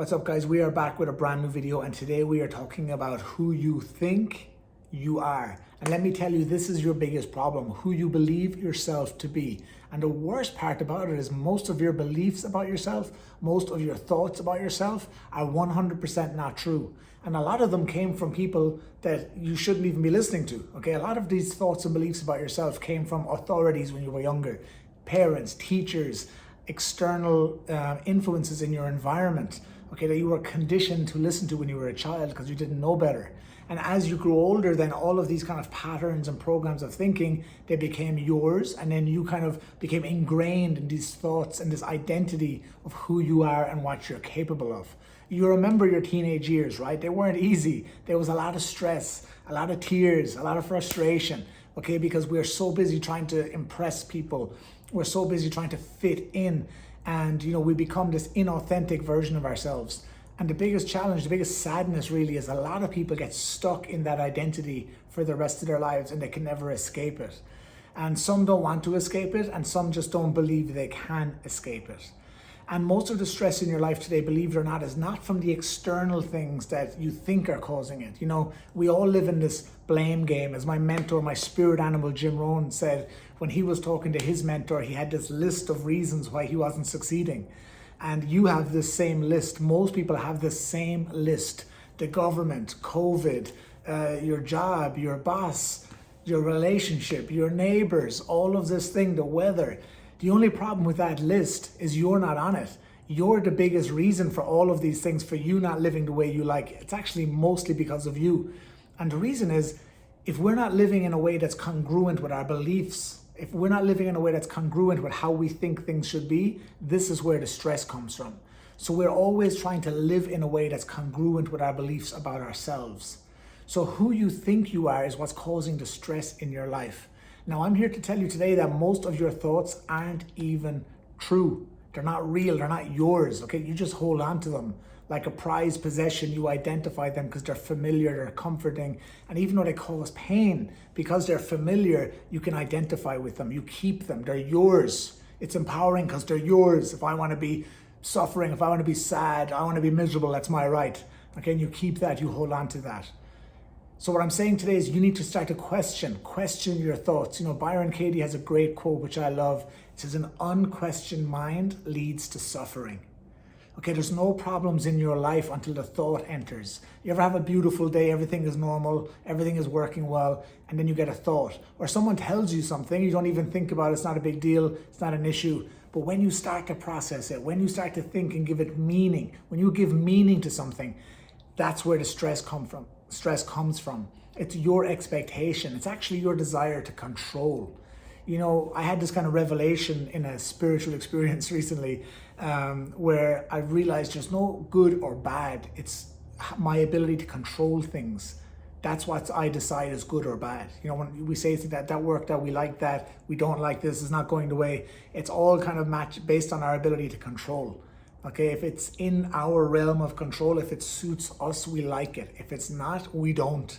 What's up, guys? We are back with a brand new video, and today we are talking about who you think you are. And let me tell you, this is your biggest problem, who you believe yourself to be. And the worst part about it is most of your beliefs about yourself, most of your thoughts about yourself are 100% not true. And a lot of them came from people that you shouldn't even be listening to. Okay, a lot of these thoughts and beliefs about yourself came from authorities when you were younger, parents, teachers, external influences in your environment, okay, that you were conditioned to listen to when you were a child because you didn't know better. And as you grew older, then all of these kind of patterns and programs of thinking, they became yours, and then you kind of became ingrained in these thoughts and this identity of who you are and what you're capable of. You remember your teenage years, right? They weren't easy. There was a lot of stress, a lot of tears, a lot of frustration, okay, because we're so busy trying to impress people. We're so busy trying to fit in, and we become this inauthentic version of ourselves. And the biggest challenge, the biggest sadness really is a lot of people get stuck in that identity for the rest of their lives and they can never escape it. And some don't want to escape it, and some just don't believe they can escape it. And most of the stress in your life today, believe it or not, is not from the external things that you think are causing it. We all live in this blame game. As my mentor, my spirit animal, Jim Rohn, said when he was talking to his mentor, he had this list of reasons why he wasn't succeeding. And you have this same list. Most people have this same list. The government, COVID, your job, your boss, your relationship, your neighbors, all of this thing, the weather. The only problem with that list is you're not on it. You're the biggest reason for all of these things, for you not living the way you like. It's actually mostly because of you. And the reason is, if we're not living in a way that's congruent with our beliefs, if we're not living in a way that's congruent with how we think things should be, this is where the stress comes from. So we're always trying to live in a way that's congruent with our beliefs about ourselves. So who you think you are is what's causing the stress in your life. Now, I'm here to tell you today that most of your thoughts aren't even true. They're not real, they're not yours, okay? You just hold on to them like a prized possession. You identify them because they're familiar, they're comforting, and even though they cause pain, because they're familiar, you can identify with them, you keep them, they're yours. It's empowering because they're yours. If I want to be suffering, if I want to be sad, I want to be miserable, that's my right, okay? And you keep that, you hold on to that. So what I'm saying today is you need to start to question your thoughts. Byron Katie has a great quote, which I love. It says, an unquestioned mind leads to suffering. Okay, there's no problems in your life until the thought enters. You ever have a beautiful day, everything is normal, everything is working well, and then you get a thought, or someone tells you something, you don't even think about it, it's not a big deal, it's not an issue. But when you start to process it, when you start to think and give it meaning, when you give meaning to something, that's where the stress comes from. It's your expectation. It's actually your desire to control. I had this kind of revelation in a spiritual experience recently where I realized there's no good or bad. It's my ability to control things. That's what I decide is good or bad. When we say that worked out, we like that, we don't like this, it's not going the way. It's all kind of based on our ability to control. Okay, if it's in our realm of control, if it suits us, we like it. If it's not, we don't.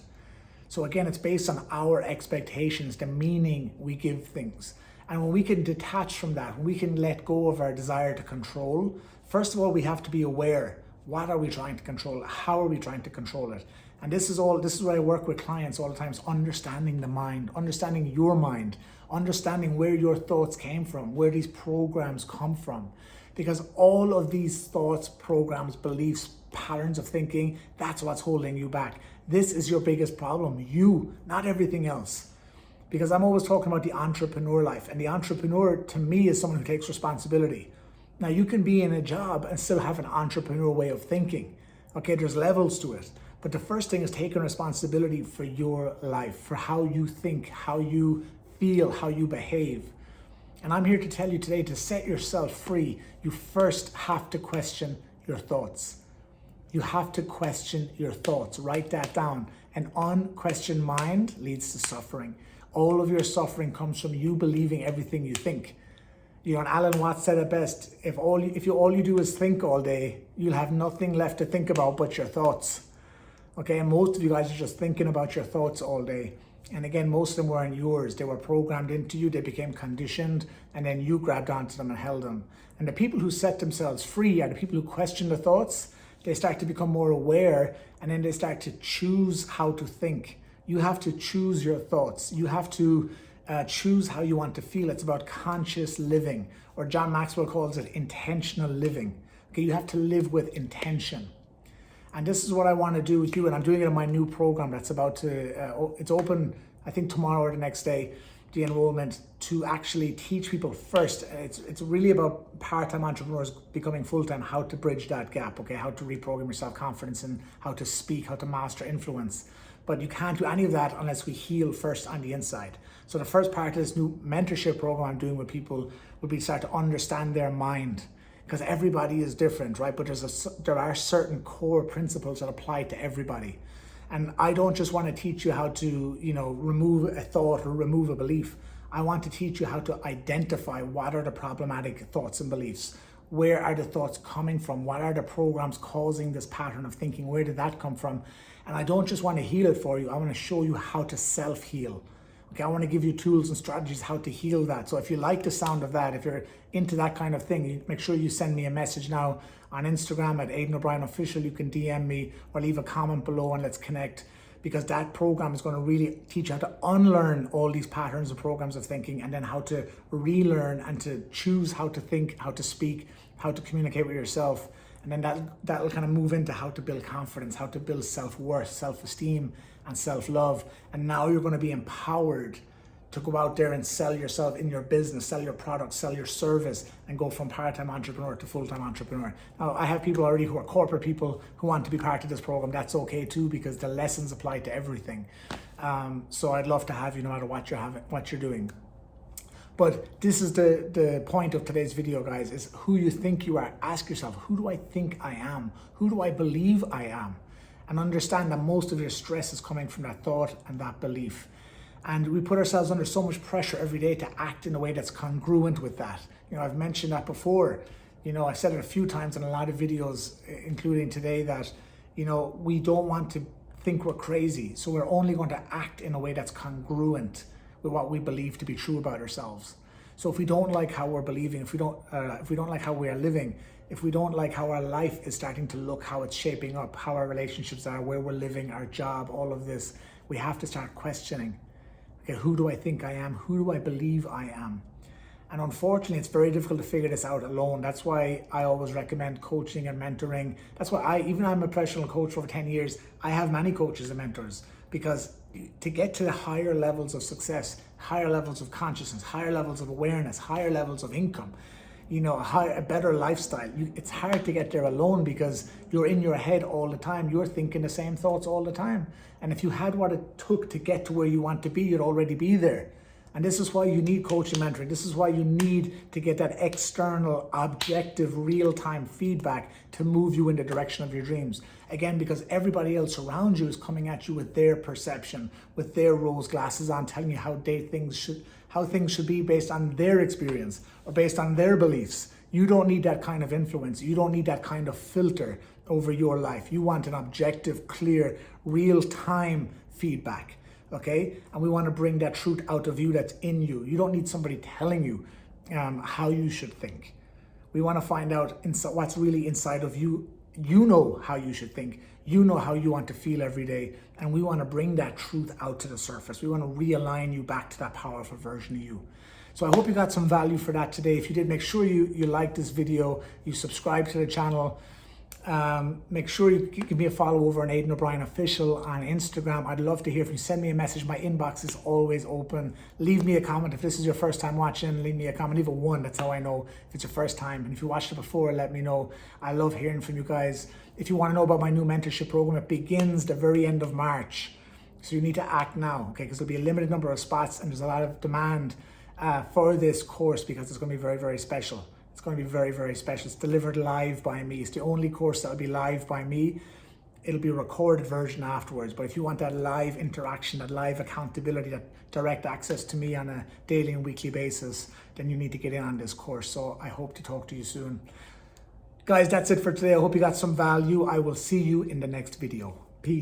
So again, it's based on our expectations, the meaning we give things. And when we can detach from that, when we can let go of our desire to control, first of all, we have to be aware. What are we trying to control? How are we trying to control it? And this is what I work with clients all the time, is understanding the mind, understanding your mind, understanding where your thoughts came from, where these programs come from. Because all of these thoughts, programs, beliefs, patterns of thinking, that's what's holding you back. This is your biggest problem, you, not everything else. Because I'm always talking about the entrepreneur life, and the entrepreneur to me is someone who takes responsibility. Now, you can be in a job and still have an entrepreneur way of thinking. Okay, there's levels to it. But the first thing is taking responsibility for your life, for how you think, how you feel, how you behave. And I'm here to tell you today, to set yourself free, you first have to question your thoughts. You have to question your thoughts. Write that down. An unquestioned mind leads to suffering. All of your suffering comes from you believing everything you think. And Alan Watts said it best, if all you do is think all day, you'll have nothing left to think about but your thoughts. Okay, and most of you guys are just thinking about your thoughts all day. And again, most of them weren't yours. They were programmed into you, they became conditioned, and then you grabbed onto them and held them. And the people who set themselves free are the people who question the thoughts, they start to become more aware, and then they start to choose how to think. You have to choose your thoughts. You have to choose how you want to feel. It's about conscious living, or John Maxwell calls it intentional living. Okay, you have to live with intention. And this is what I want to do with you, and I'm doing it in my new program that's about to, it's open, I think tomorrow or the next day, the enrollment, to actually teach people first. It's really about part-time entrepreneurs becoming full-time, how to bridge that gap, okay? How to reprogram your self-confidence and how to speak, how to master influence. But you can't do any of that unless we heal first on the inside. So the first part of this new mentorship program I'm doing with people will be to start to understand their mind, because everybody is different, right? But there are certain core principles that apply to everybody. And I don't just want to teach you how to, remove a thought or remove a belief. I want to teach you how to identify what are the problematic thoughts and beliefs. Where are the thoughts coming from? What are the programs causing this pattern of thinking? Where did that come from? And I don't just want to heal it for you. I want to show you how to self-heal. Okay, I want to give you tools and strategies how to heal that. So if you like the sound of that, if you're into that kind of thing, make sure you send me a message now on Instagram at Aidan O'Brien Official. You can DM me or leave a comment below and let's connect, because that program is going to really teach you how to unlearn all these patterns and programs of thinking, and then how to relearn and to choose how to think, how to speak, how to communicate with yourself. And then that'll kind of move into how to build confidence, how to build self-worth, self-esteem, and self-love. And now you're going to be empowered to go out there and sell yourself in your business, sell your product, sell your service, and go from part-time entrepreneur to full-time entrepreneur. Now, I have people already who are corporate people who want to be part of this program. That's okay too, because the lessons apply to everything. So I'd love to have you no matter what you're doing. But this is the point of today's video, guys, is who you think you are. Ask yourself, who do I think I am? Who do I believe I am? And understand that most of your stress is coming from that thought and that belief. And we put ourselves under so much pressure every day to act in a way that's congruent with that. I've mentioned that before. I've said it a few times in a lot of videos, including today, that, we don't want to think we're crazy. So we're only going to act in a way that's congruent with what we believe to be true about ourselves. So if we don't like how we're believing, if we don't like how we are living, if we don't like how our life is starting to look, how it's shaping up, how our relationships are, where we're living, our job, all of this, we have to start questioning, okay, who do I think I am? Who do I believe I am? And unfortunately, it's very difficult to figure this out alone. That's why I always recommend coaching and mentoring. That's why even though I'm a professional coach for over 10 years, I have many coaches and mentors, because to get to the higher levels of success, higher levels of consciousness, higher levels of awareness, higher levels of income, a better lifestyle, it's hard to get there alone, because you're in your head all the time. You're thinking the same thoughts all the time. And if you had what it took to get to where you want to be, you'd already be there. And this is why you need coaching, mentoring. This is why you need to get that external, objective, real-time feedback to move you in the direction of your dreams. Again, because everybody else around you is coming at you with their perception, with their rose glasses on, telling you how things should be based on their experience or based on their beliefs. You don't need that kind of influence. You don't need that kind of filter over your life. You want an objective, clear, real-time feedback. Okay, and we want to bring that truth out of you that's in you. You don't need somebody telling you how you should think. We want to find out what's really inside of you. You know how you should think. You know how you want to feel every day. And we want to bring that truth out to the surface. We want to realign you back to that powerful version of you. So I hope you got some value for that today. If you did, make sure you like this video, you subscribe to the channel. Make sure you give me a follow over on Aidan O'Brien Official on Instagram. I'd love to hear from you. Send me a message. My inbox is always open. Leave me a comment. If this is your first time watching, leave me a comment. Leave a 1. That's how I know if it's your first time. And if you watched it before, let me know. I love hearing from you guys. If you want to know about my new mentorship program, it begins the very end of March. So you need to act now, okay? Because there'll be a limited number of spots and there's a lot of demand for this course, because it's going to be very, very special. It's going to be very, very special. It's delivered live by me. It's the only course that will be live by me. It'll be a recorded version afterwards. But if you want that live interaction, that live accountability, that direct access to me on a daily and weekly basis, then you need to get in on this course. So I hope to talk to you soon. Guys, that's it for today. I hope you got some value. I will see you in the next video. Peace.